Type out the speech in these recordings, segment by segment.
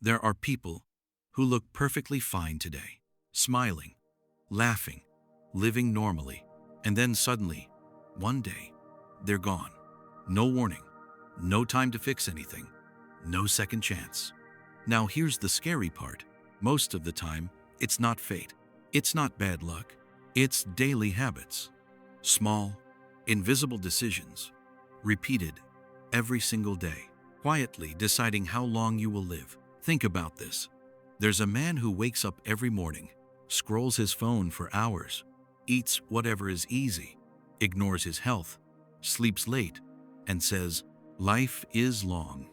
There are people who look perfectly fine today, smiling, laughing, living normally, and then suddenly, one day, they're gone. No warning, no time to fix anything, no second chance. Now here's the scary part. Most of the time, it's not fate. It's not bad luck. It's daily habits. Small, invisible decisions, repeated every single day, quietly deciding how long you will live. Think about this. There's a man who wakes up every morning, scrolls his phone for hours, eats whatever is easy, ignores his health, sleeps late, and says, "Life is long.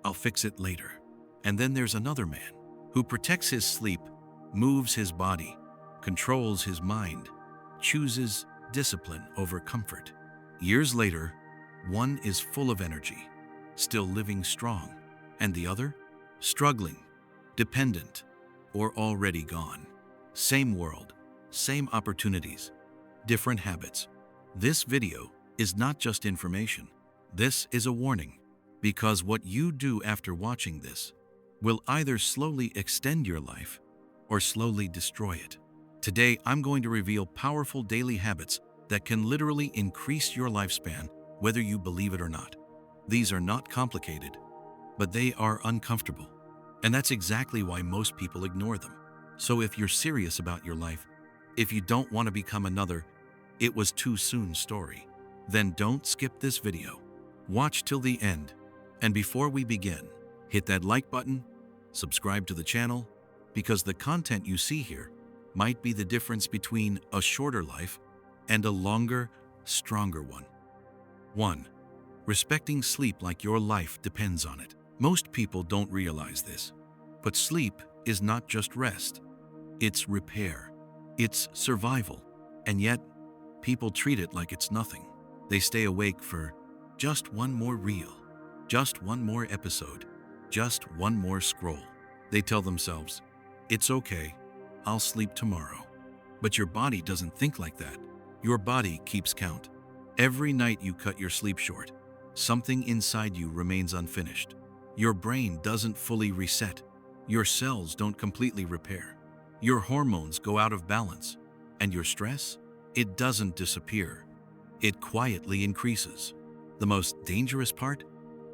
I'll fix it later." And then there's another man who protects his sleep, moves his body, controls his mind, chooses discipline over comfort. Years later, one is full of energy, still living strong, and the other, struggling, dependent, or already gone. Same world, same opportunities, different habits. This video is not just information. This is a warning, because what you do after watching this will either slowly extend your life or slowly destroy it. Today, I'm going to reveal powerful daily habits that can literally increase your lifespan, whether you believe it or not. These are not complicated, but they are uncomfortable. And that's exactly why most people ignore them. So if you're serious about your life, if you don't want to become another "it was too soon" story, then don't skip this video. Watch till the end. And before we begin, hit that like button, subscribe to the channel, because the content you see here might be the difference between a shorter life and a longer, stronger one. 1. Respecting sleep like your life depends on it. Most people don't realize this, but sleep is not just rest. It's repair. It's survival. And yet, people treat it like it's nothing. They stay awake for just one more reel, just one more episode, just one more scroll. They tell themselves, "It's okay, I'll sleep tomorrow." But your body doesn't think like that. Your body keeps count. Every night you cut your sleep short, something inside you remains unfinished. Your brain doesn't fully reset. Your cells don't completely repair. Your hormones go out of balance. And your stress? It doesn't disappear. It quietly increases. The most dangerous part?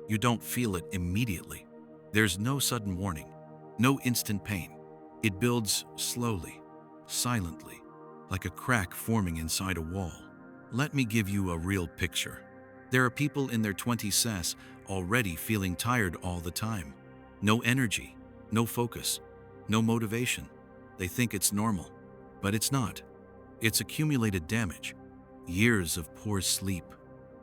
You don't feel it immediately. There's no sudden warning, no instant pain. It builds slowly, silently, like a crack forming inside a wall. Let me give you a real picture. There are people in their 20s already feeling tired all the time. No energy, no focus, no motivation. They think it's normal, but it's not. It's accumulated damage, years of poor sleep,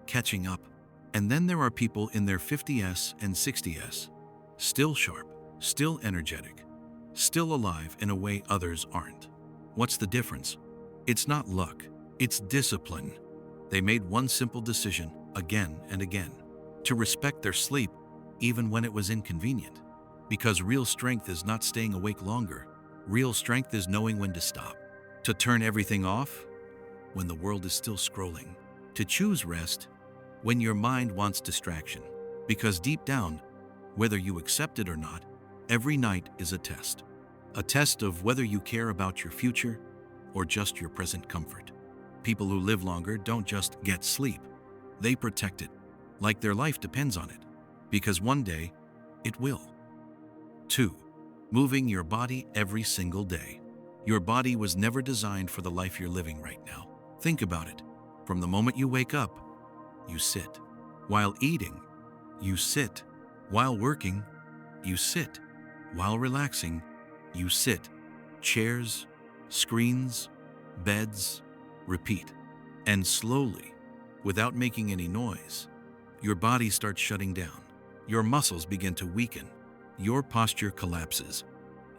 catching up. And then there are people in their 50s and 60s, still sharp, still energetic, still alive in a way others aren't. What's the difference? It's not luck, it's discipline. They made one simple decision again and again, to respect their sleep even when it was inconvenient. Because real strength is not staying awake longer. Real strength is knowing when to stop, to turn everything off when the world is still scrolling, to choose rest when your mind wants distraction. Because deep down, whether you accept it or not, every night is a test of whether you care about your future or just your present comfort. People who live longer don't just get sleep, they protect it, like their life depends on it, because one day it will. 2. Moving your body every single day. Your body was never designed for the life you're living right now. Think about it. From the moment you wake up, you sit. While eating, you sit. While working, you sit. While relaxing, you sit. Chairs, screens, beds, repeat. And slowly, without making any noise, your body starts shutting down. Your muscles begin to weaken. Your posture collapses.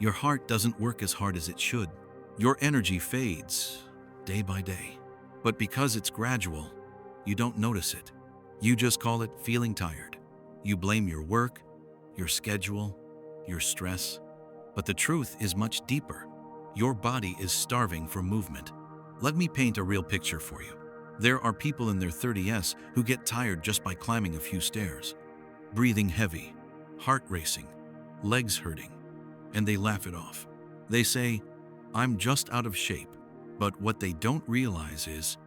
Your heart doesn't work as hard as it should. Your energy fades day by day. But because it's gradual, you don't notice it. You just call it feeling tired. You blame your work, your schedule, your stress. But the truth is much deeper. Your body is starving for movement. Let me paint a real picture for you. There are people in their 30s who get tired just by climbing a few stairs. Breathing heavy, heart racing, legs hurting. and they laugh it off. They say, "I'm just out of shape." But what they don't realize is,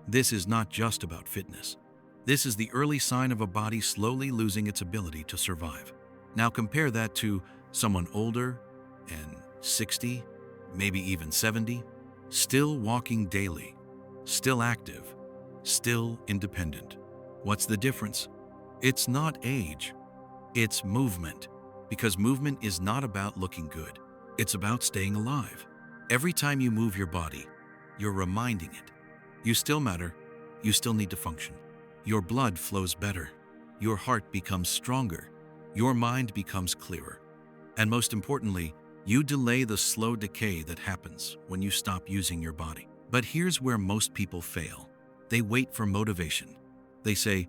this is not just about fitness. This is the early sign of a body slowly losing its ability to survive. Now compare that to someone older and 60, maybe even 70, still walking daily, still active, still independent. What's the difference? It's not age, it's movement. Because movement is not about looking good, it's about staying alive. Every time you move your body, you're reminding it, you still matter, you still need to function. Your blood flows better, your heart becomes stronger, your mind becomes clearer. And most importantly, you delay the slow decay that happens when you stop using your body. But here's where most people fail. They wait for motivation. They say,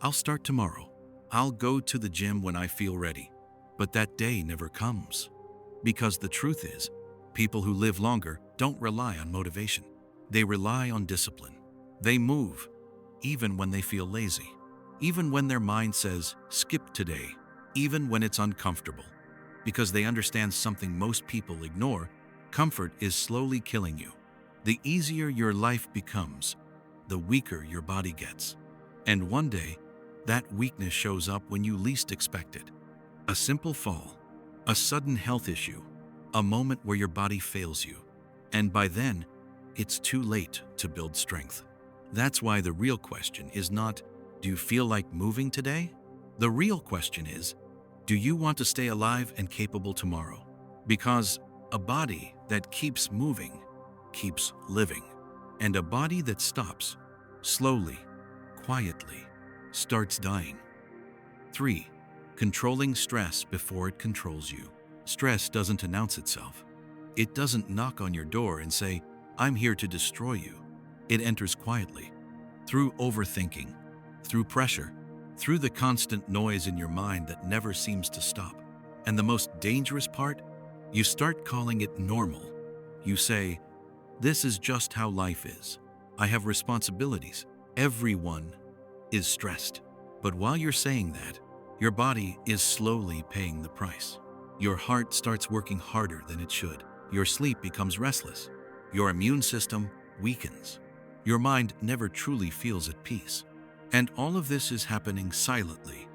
"I'll start tomorrow. I'll go to the gym when I feel ready." But that day never comes. Because the truth is, people who live longer don't rely on motivation. They rely on discipline. They move, even when they feel lazy. Even when their mind says, "Skip today." Even when it's uncomfortable. Because they understand something most people ignore: comfort is slowly killing you. The easier your life becomes, the weaker your body gets. And one day, that weakness shows up when you least expect it. A simple fall, a sudden health issue, a moment where your body fails you. And by then, it's too late to build strength. That's why the real question is not, do you feel like moving today? The real question is, do you want to stay alive and capable tomorrow? Because a body that keeps moving keeps living. And a body that stops, slowly, quietly, starts dying. 3. Controlling stress before it controls you. Stress doesn't announce itself. It doesn't knock on your door and say, "I'm here to destroy you." It enters quietly, through overthinking, through pressure, through the constant noise in your mind that never seems to stop. And the most dangerous part? You start calling it normal. You say, "This is just how life is. I have responsibilities. Everyone is stressed." But while you're saying that, your body is slowly paying the price. Your heart starts working harder than it should. Your sleep becomes restless. Your immune system weakens. Your mind never truly feels at peace. And all of this is happening silently,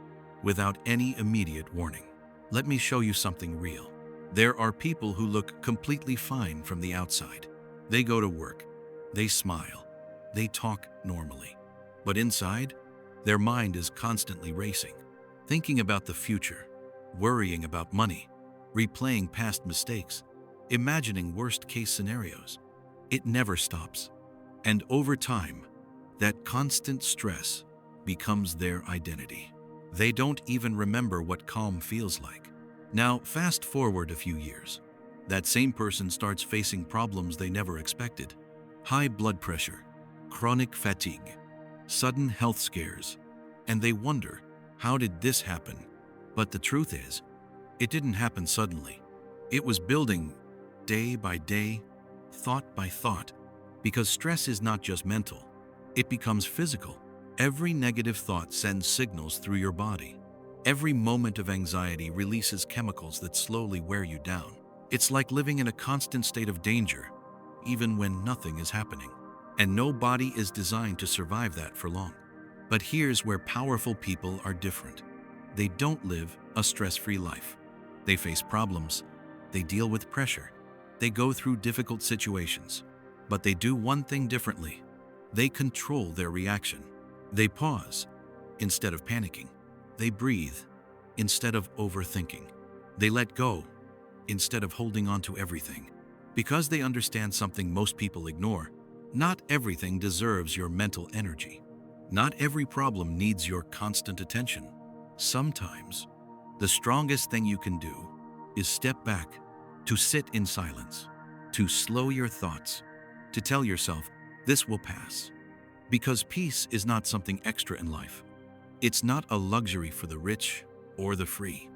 without any immediate warning. Let me show you something real. There are people who look completely fine from the outside. They go to work, they smile, they talk normally. But inside, their mind is constantly racing, thinking about the future, worrying about money, replaying past mistakes, imagining worst-case scenarios. It never stops. And over time, that constant stress becomes their identity. They don't even remember what calm feels like. Now, fast forward a few years. That same person starts facing problems they never expected. High blood pressure, chronic fatigue, sudden health scares. And they wonder, how did this happen? But the truth is, it didn't happen suddenly. It was building day by day, thought by thought. Because stress is not just mental, it becomes physical. Every negative thought sends signals through your body. Every moment of anxiety releases chemicals that slowly wear you down. It's like living in a constant state of danger, even when nothing is happening. And no body is designed to survive that for long. But here's where powerful people are different. They don't live a stress-free life. They face problems, they deal with pressure, they go through difficult situations. But they do one thing differently. They control their reaction. They pause instead of panicking. They breathe instead of overthinking. They let go instead of holding on to everything. Because they understand something most people ignore. Not everything deserves your mental energy. Not every problem needs your constant attention. Sometimes, the strongest thing you can do is step back, to sit in silence, to slow your thoughts, to tell yourself, this will pass. Because peace is not something extra in life. It's not a luxury for the rich or the free.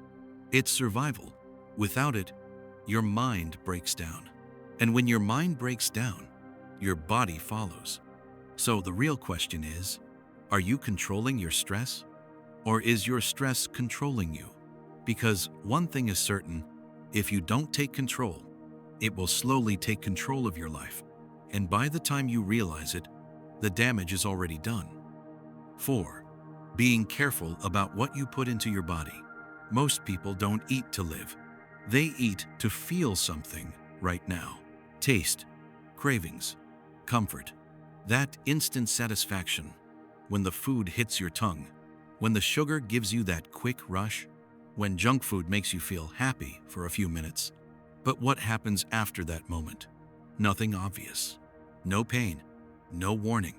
It's survival. Without it, your mind breaks down. And when your mind breaks down, your body follows. So the real question is, are you controlling your stress? Or is your stress controlling you? Because one thing is certain, If you don't take control, it will slowly take control of your life. And by the time you realize it, the damage is already done. 4. Being careful about what you put into your body. Most people don't eat to live. They eat to feel something right now. Taste, cravings, comfort. That instant satisfaction when the food hits your tongue, when the sugar gives you that quick rush, when junk food makes you feel happy for a few minutes. But what happens after that moment? Nothing obvious. No pain, no warning,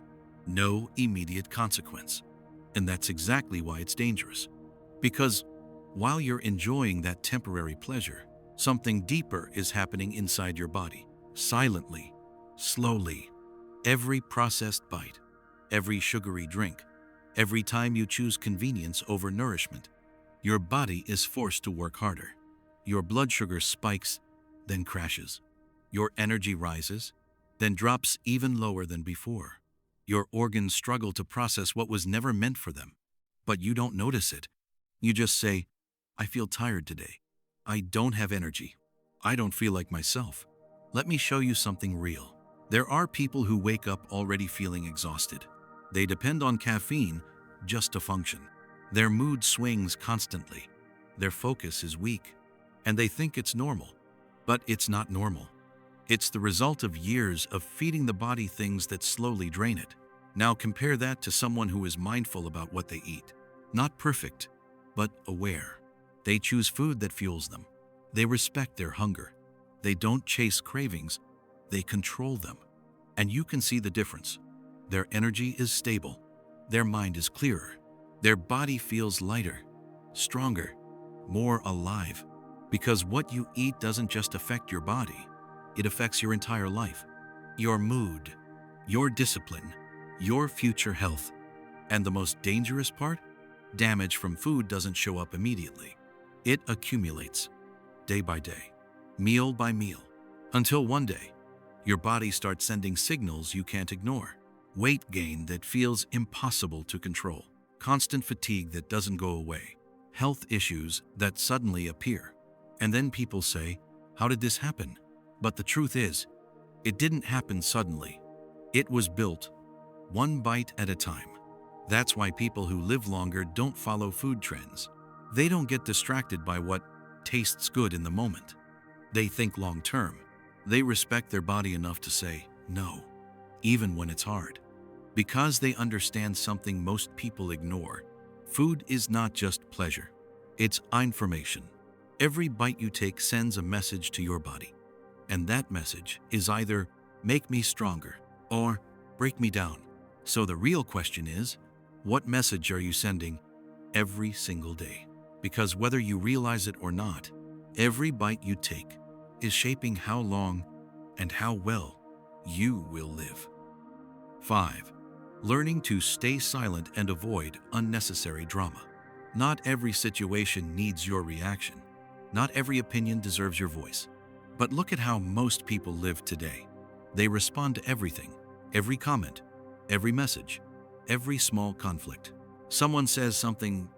no immediate consequence. And that's exactly why it's dangerous. Because while you're enjoying that temporary pleasure, something deeper is happening inside your body, silently, slowly. Every processed bite, every sugary drink, every time you choose convenience over nourishment, your body is forced to work harder. Your blood sugar spikes, then crashes. Your energy rises, then drops even lower than before. Your organs struggle to process what was never meant for them. But you don't notice it. You just say, I feel tired today. I don't have energy. I don't feel like myself. Let me show you something real. There are people who wake up already feeling exhausted. They depend on caffeine just to function. Their mood swings constantly. Their focus is weak. And they think it's normal. But it's not normal. It's the result of years of feeding the body things that slowly drain it. Now compare that to someone who is mindful about what they eat. Not perfect, but aware. They choose food that fuels them. They respect their hunger. They don't chase cravings. They control them. And you can see the difference. Their energy is stable. Their mind is clearer. Their body feels lighter, stronger, more alive. Because what you eat doesn't just affect your body. It affects your entire life, your mood, your discipline, your future health. And the most dangerous part? Damage from food doesn't show up immediately. It accumulates, day by day, meal by meal, until one day, your body starts sending signals you can't ignore. Weight gain that feels impossible to control, constant fatigue that doesn't go away, health issues that suddenly appear. And then people say, how did this happen? But the truth is, it didn't happen suddenly. It was built, one bite at a time. That's why people who live longer don't follow food trends. They don't get distracted by what tastes good in the moment. They think long term. They respect their body enough to say no, even when it's hard. Because they understand something most people ignore. Food is not just pleasure. It's information. Every bite you take sends a message to your body. And that message is either make me stronger or break me down. So the real question is, what message are you sending every single day? Because whether you realize it or not, every bite you take is shaping how long and how well you will live. 5. Learning to stay silent and avoid unnecessary drama. Not every situation needs your reaction. Not every opinion deserves your voice. But look at how most people live today. They respond to everything, every comment, every message, every small conflict. Someone says something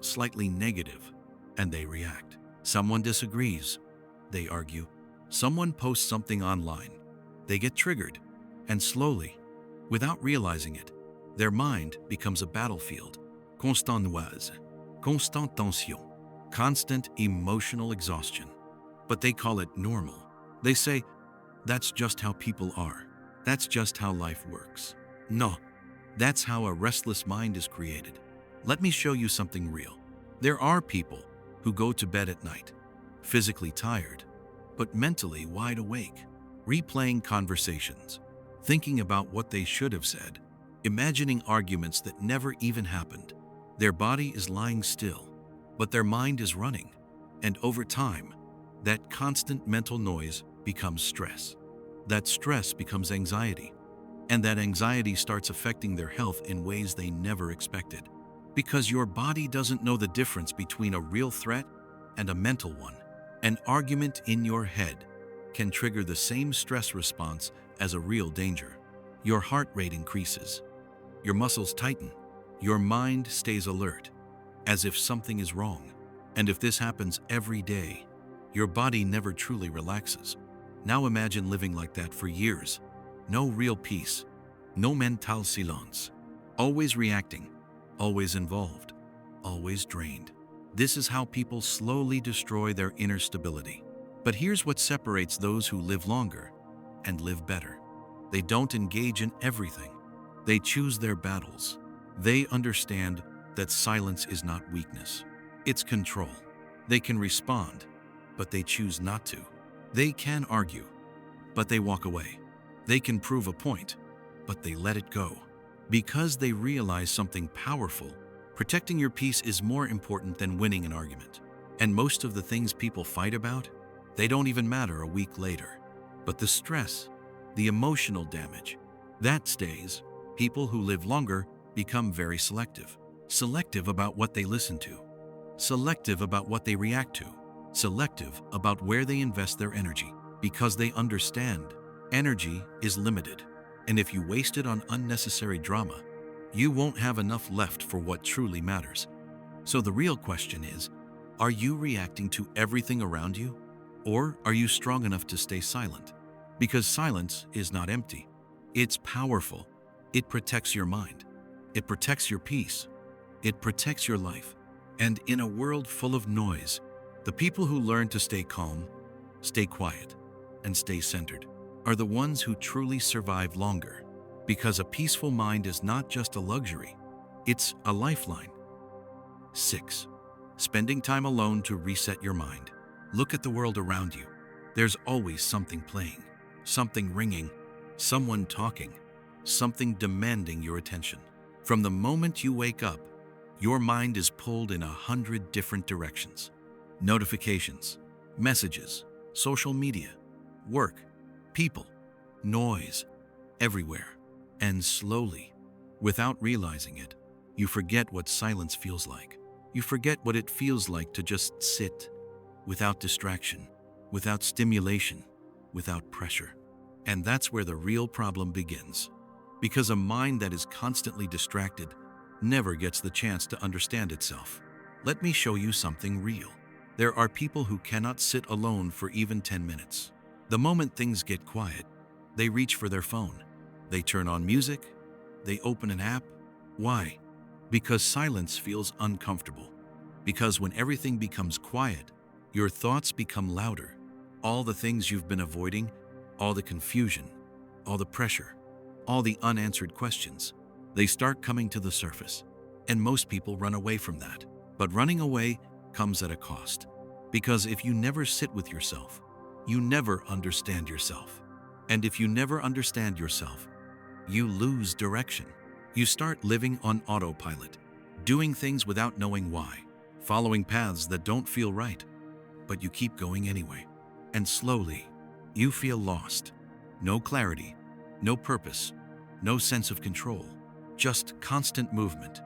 slightly negative, and they react. Someone disagrees, they argue. Someone posts something online, they get triggered, and slowly, without realizing it, their mind becomes a battlefield. Constant noise, constant tension, constant emotional exhaustion. But they call it normal. They say, that's just how people are. That's just how life works. No, that's how a restless mind is created. Let me show you something real. There are people who go to bed at night, physically tired, but mentally wide awake, replaying conversations, thinking about what they should have said, imagining arguments that never even happened. Their body is lying still, but their mind is running. And over time, that constant mental noise becomes stress. That stress becomes anxiety. And that anxiety starts affecting their health in ways they never expected. Because your body doesn't know the difference between a real threat and a mental one. An argument in your head can trigger the same stress response as a real danger. Your heart rate increases. Your muscles tighten. Your mind stays alert, as if something is wrong. And if this happens every day, Your body never truly relaxes. Now imagine living like that for years. No real peace, no mental silence. Always reacting, always involved, always drained. This is how people slowly destroy their inner stability. But here's what separates those who live longer and live better. They don't engage in everything. They choose their battles. They understand that silence is not weakness. It's control. They can respond, but they choose not to. They can argue, but they walk away. They can prove a point, but they let it go. Because they realize something powerful, protecting your peace is more important than winning an argument. And most of the things people fight about, they don't even matter a week later. But the stress, the emotional damage, that stays. People who live longer become very selective. Selective about what they listen to. Selective about what they react to. Selective about where they invest their energy. Because they understand energy is limited. And if you waste it on unnecessary drama, you won't have enough left for what truly matters. So the real question is, are you reacting to everything around you? Or are you strong enough to stay silent? Because silence is not empty. It's powerful. It protects your mind. It protects your peace. It protects your life. And in a world full of noise, the people who learn to stay calm, stay quiet, and stay centered are the ones who truly survive longer. Because a peaceful mind is not just a luxury, it's a lifeline. 6. Spending time alone to reset your mind. Look at the world around you. There's always something playing, something ringing, someone talking, something demanding your attention. From the moment you wake up, your mind is pulled in 100 different directions. Notifications, messages, social media, work, people, noise, everywhere. And slowly, without realizing it, you forget what silence feels like. You forget what it feels like to just sit, without distraction, without stimulation, without pressure. And that's where the real problem begins. Because a mind that is constantly distracted never gets the chance to understand itself. Let me show you something real. There are people who cannot sit alone for even 10 minutes. The moment things get quiet, they reach for their phone. They turn on music. They open an app. Why? Because silence feels uncomfortable. Because when everything becomes quiet, your thoughts become louder. All the things you've been avoiding, all the confusion, all the pressure, all the unanswered questions, they start coming to the surface. And most people run away from that. But running away comes at a cost. Because if you never sit with yourself, you never understand yourself. And if you never understand yourself, you lose direction. You start living on autopilot, doing things without knowing why, following paths that don't feel right, but you keep going anyway. And slowly, you feel lost. No clarity, no purpose, no sense of control, just constant movement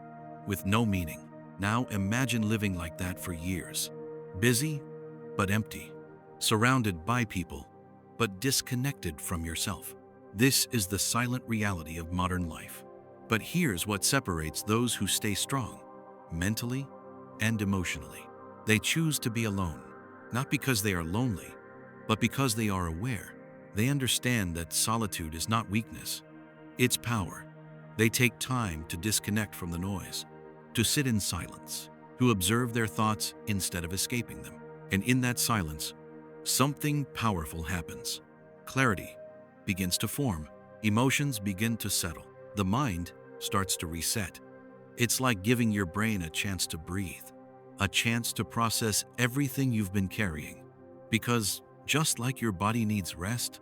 with no meaning. Now imagine living like that for years. Busy, but empty. Surrounded by people, but disconnected from yourself. This is the silent reality of modern life. But here's what separates those who stay strong, mentally and emotionally. They choose to be alone, not because they are lonely, but because they are aware. They understand that solitude is not weakness, it's power. They take time to disconnect from the noise, to sit in silence, to observe their thoughts instead of escaping them. And in that silence, something powerful happens. Clarity begins to form. Emotions begin to settle. The mind starts to reset. It's like giving your brain a chance to breathe, a chance to process everything you've been carrying. Because just like your body needs rest,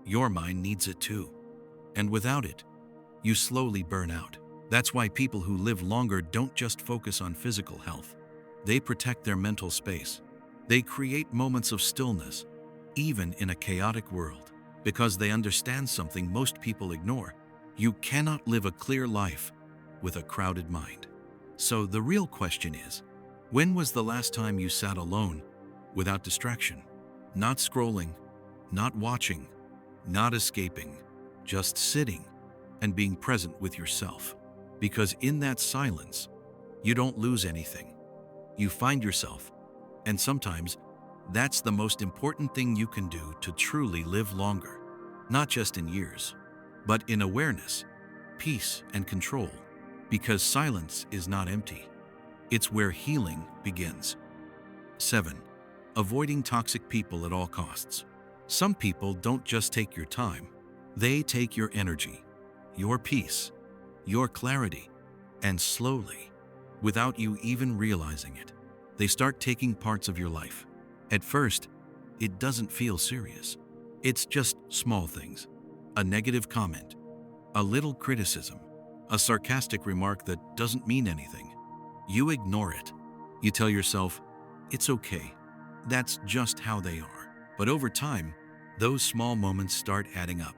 your mind needs it too. And without it, you slowly burn out. That's why people who live longer don't just focus on physical health. They protect their mental space. They create moments of stillness, even in a chaotic world, because they understand something most people ignore. You cannot live a clear life with a crowded mind. So the real question is, when was the last time you sat alone without distraction? Not scrolling, not watching, not escaping, just sitting and being present with yourself. Because in that silence, you don't lose anything. You find yourself, and sometimes That's the most important thing you can do to truly live longer, not just in years, but in awareness, peace, and control. Because silence is not empty. It's where healing begins. 7. Avoiding toxic people at all costs. Some people don't just take your time, they take your energy, your peace, your clarity, and slowly, without you even realizing it, they start taking parts of your life. At first, it doesn't feel serious. It's just small things. A negative comment, a little criticism, a sarcastic remark that doesn't mean anything. You ignore it. You tell yourself, it's okay. That's just how they are. But over time, those small moments start adding up,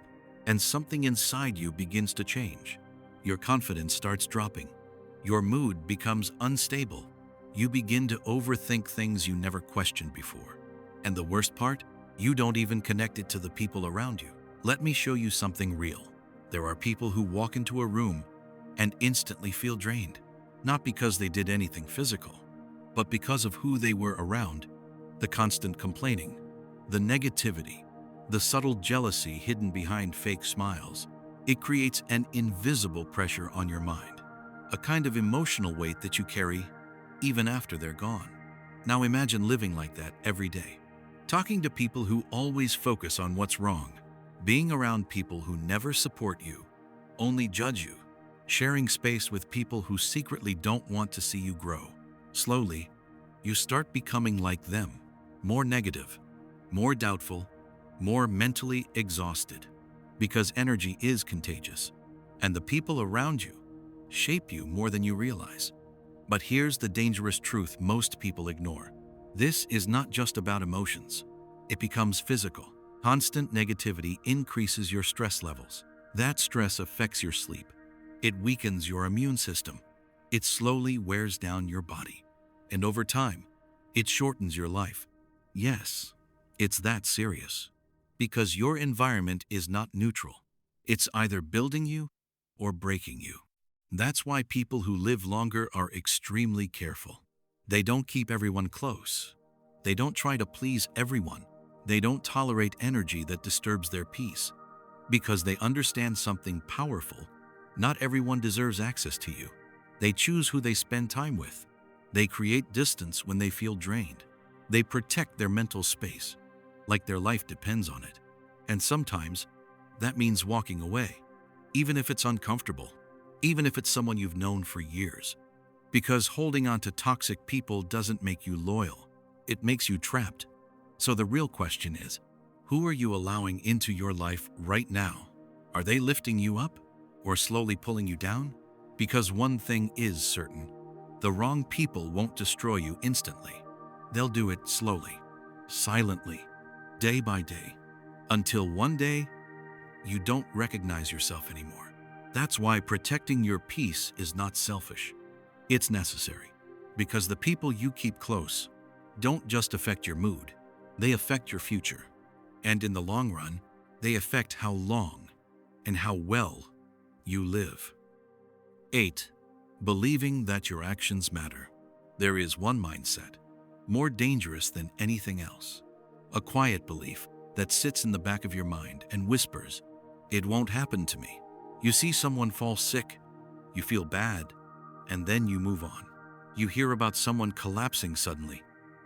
and something inside you begins to change. Your confidence starts dropping. Your mood becomes unstable. You begin to overthink things you never questioned before. And the worst part, you don't even connect it to the people around you. Let me show you something real. There are people who walk into a room and instantly feel drained, not because they did anything physical, but because of who they were around. The constant complaining, the negativity, the subtle jealousy hidden behind fake smiles. It creates an invisible pressure on your mind, a kind of emotional weight that you carry even after they're gone. Now imagine living like that every day, talking to people who always focus on what's wrong, being around people who never support you, only judge you, sharing space with people who secretly don't want to see you grow. Slowly, you start becoming like them, more negative, more doubtful, more mentally exhausted, because energy is contagious, and the people around you shape you more than you realize. But here's the dangerous truth most people ignore. This is not just about emotions. It becomes physical. Constant negativity increases your stress levels. That stress affects your sleep. It weakens your immune system. It slowly wears down your body. And over time, it shortens your life. Yes, it's that serious. Because your environment is not neutral. It's either building you or breaking you. That's why people who live longer are extremely careful. They don't keep everyone close. They don't try to please everyone. They don't tolerate energy that disturbs their peace. Because they understand something powerful. Not everyone deserves access to you. They choose who they spend time with. They create distance when they feel drained. They protect their mental space, like their life depends on it. And sometimes, that means walking away, even if it's uncomfortable, even if it's someone you've known for years. Because holding on to toxic people doesn't make you loyal. It makes you trapped. So the real question is, who are you allowing into your life right now? Are they lifting you up or slowly pulling you down? Because one thing is certain, the wrong people won't destroy you instantly. They'll do it slowly, silently, day by day, until one day you don't recognize yourself anymore. That's why protecting your peace is not selfish. It's necessary, because the people you keep close don't just affect your mood, they affect your future. And in the long run, they affect how long and how well you live. 8. Believing that your actions matter. There is one mindset, more dangerous than anything else. A quiet belief that sits in the back of your mind and whispers, "It won't happen to me." You see someone fall sick, you feel bad, and then you move on. You hear about someone collapsing suddenly,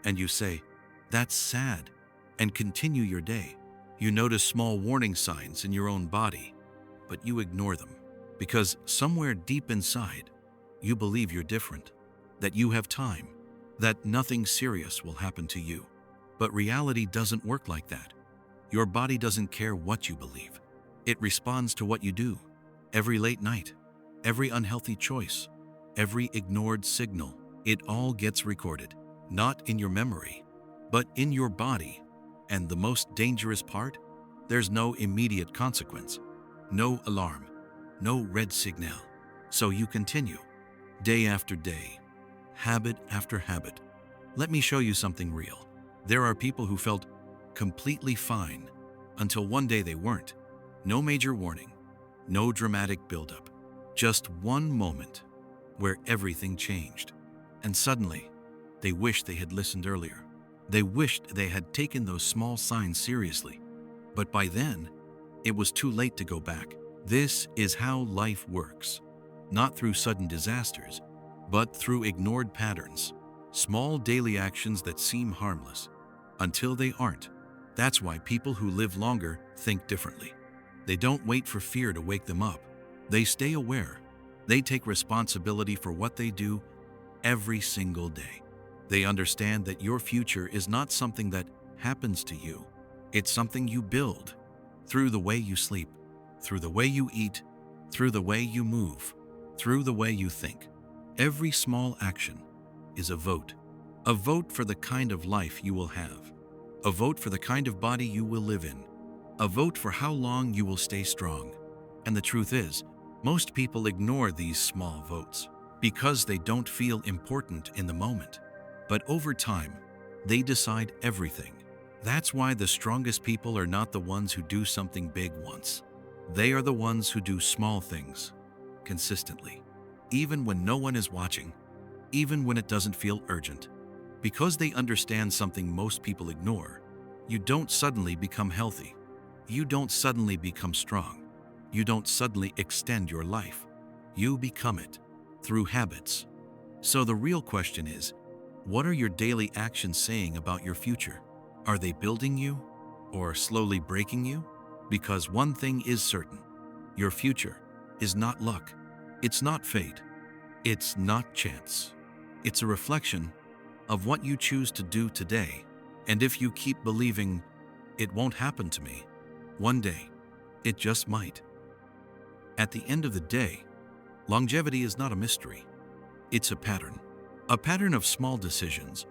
and you say, "That's sad," and continue your day. You notice small warning signs in your own body, but you ignore them, because somewhere deep inside, you believe you're different, that you have time, that nothing serious will happen to you. But reality doesn't work like that. Your body doesn't care what you believe. It responds to what you do. Every late night, every unhealthy choice, every ignored signal, it all gets recorded, not in your memory, but in your body. And the most dangerous part? There's no immediate consequence, no alarm, no red signal. So you continue, day after day, habit after habit. Let me show you something real. There are people who felt completely fine until one day they weren't. No major warning, no dramatic buildup, just one moment where everything changed. And suddenly, they wish they had listened earlier. They wished they had taken those small signs seriously, but by then, it was too late to go back. This is how life works, not through sudden disasters, but through ignored patterns, small daily actions that seem harmless until they aren't. That's why people who live longer think differently. They don't wait for fear to wake them up. They stay aware. They take responsibility for what they do every single day. They understand that your future is not something that happens to you. It's something you build through the way you sleep, through the way you eat, through the way you move, through the way you think. Every small action is a vote for the kind of life you will have, a vote for the kind of body you will live in, a vote for how long you will stay strong. And the truth is, most people ignore these small votes because they don't feel important in the moment. But over time, they decide everything. That's why the strongest people are not the ones who do something big once. They are the ones who do small things consistently, even when no one is watching, even when it doesn't feel urgent. Because they understand something most people ignore, you don't suddenly become healthy. You don't suddenly become strong. You don't suddenly extend your life. You become it through habits. So the real question is, what are your daily actions saying about your future? Are they building you or slowly breaking you? Because one thing is certain, your future is not luck. It's not fate. It's not chance. It's a reflection of what you choose to do today. And if you keep believing, it won't happen to me, one day, it just might. At the end of the day, longevity is not a mystery. It's a pattern of small decisions,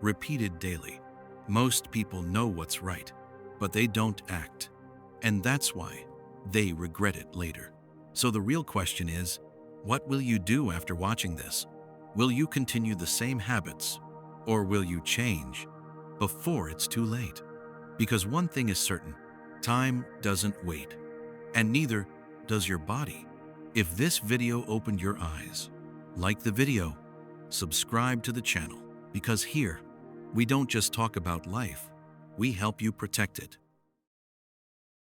repeated daily. Most people know what's right, but they don't act. And that's why they regret it later. So the real question is, what will you do after watching this? Will you continue the same habits, or will you change before it's too late? Because one thing is certain, time doesn't wait, and neither does your body. If this video opened your eyes, like the video, subscribe to the channel, because here, we don't just talk about life, we help you protect it.